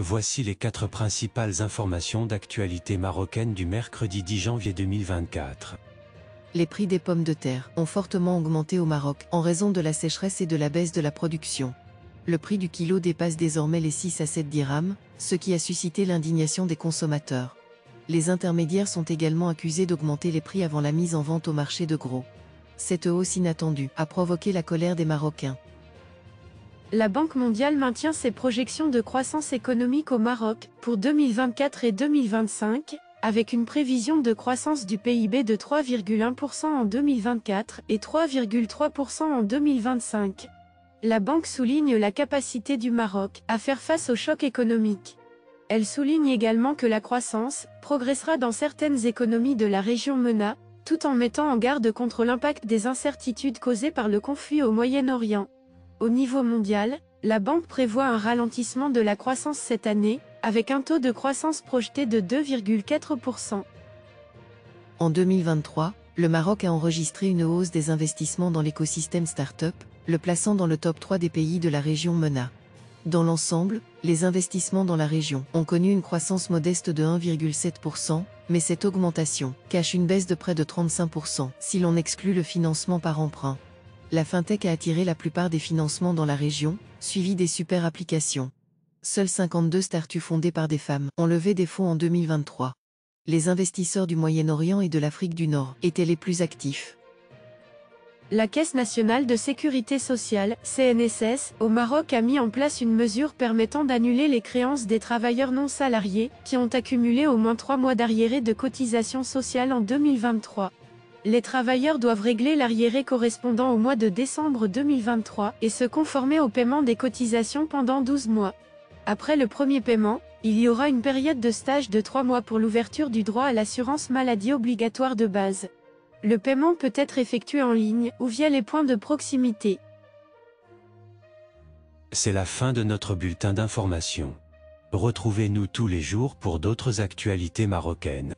Voici les 4 principales informations d'actualité marocaine du mercredi 10 janvier 2024. Les prix des pommes de terre ont fortement augmenté au Maroc en raison de la sécheresse et de la baisse de la production. Le prix du kilo dépasse désormais les 6 à 7 dirhams, ce qui a suscité l'indignation des consommateurs. Les intermédiaires sont également accusés d'augmenter les prix avant la mise en vente au marché de gros. Cette hausse inattendue a provoqué la colère des Marocains. La Banque mondiale maintient ses projections de croissance économique au Maroc pour 2024 et 2025, avec une prévision de croissance du PIB de 3,1% en 2024 et 3,3% en 2025. La banque souligne la capacité du Maroc à faire face au choc économique. Elle souligne également que la croissance progressera dans certaines économies de la région MENA, tout en mettant en garde contre l'impact des incertitudes causées par le conflit au Moyen-Orient. Au niveau mondial, la banque prévoit un ralentissement de la croissance cette année, avec un taux de croissance projeté de 2,4%. En 2023, le Maroc a enregistré une hausse des investissements dans l'écosystème start-up, le plaçant dans le top 3 des pays de la région MENA. Dans l'ensemble, les investissements dans la région ont connu une croissance modeste de 1,7%, mais cette augmentation cache une baisse de près de 35% si l'on exclut le financement par emprunt. La fintech a attiré la plupart des financements dans la région, suivi des super applications. Seules 52 startups fondées par des femmes ont levé des fonds en 2023. Les investisseurs du Moyen-Orient et de l'Afrique du Nord étaient les plus actifs. La Caisse nationale de sécurité sociale, CNSS, au Maroc a mis en place une mesure permettant d'annuler les créances des travailleurs non salariés qui ont accumulé au moins 3 mois d'arriérés de cotisations sociales en 2023. Les travailleurs doivent régler l'arriéré correspondant au mois de décembre 2023 et se conformer au paiement des cotisations pendant 12 mois. Après le premier paiement, il y aura une période de stage de 3 mois pour l'ouverture du droit à l'assurance maladie obligatoire de base. Le paiement peut être effectué en ligne ou via les points de proximité. C'est la fin de notre bulletin d'information. Retrouvez-nous tous les jours pour d'autres actualités marocaines.